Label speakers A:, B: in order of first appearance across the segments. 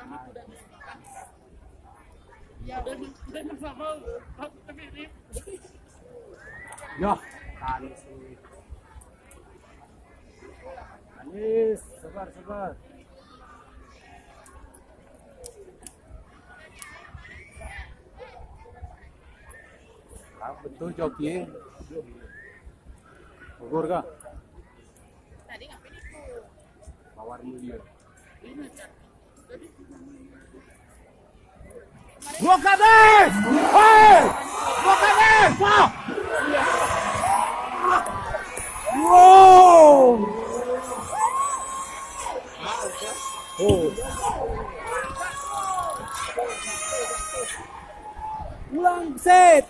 A: kami sudah disediakan. Ya, dan bersama tapi ini.
B: Ya, Anis. Anis, sabar. Betul joki. Gugur kah?
A: Tadi ngapain itu?
B: Mawar mulia.
A: Ini kan. Tadi
B: Blokades! Hei! Blokades! Wah! Wow! Oh. Ulang set.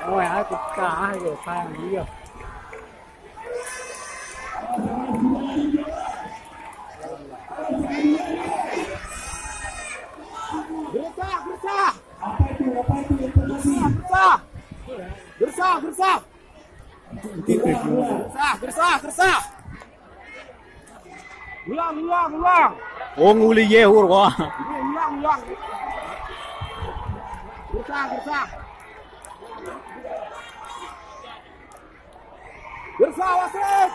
B: Ôi ai cũng cả hai người sai làm gì rồi. Gersah. Ulang. Oh nguli ye hur wah. Ulang. Gersah. Gersah wasit.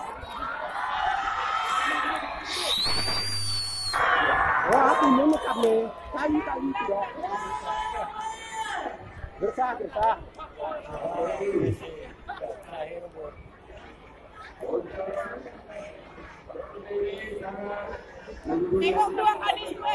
B: Wah, aku menyekat nih. Kali tidak. Gersah.
A: tengok doang Anis gue.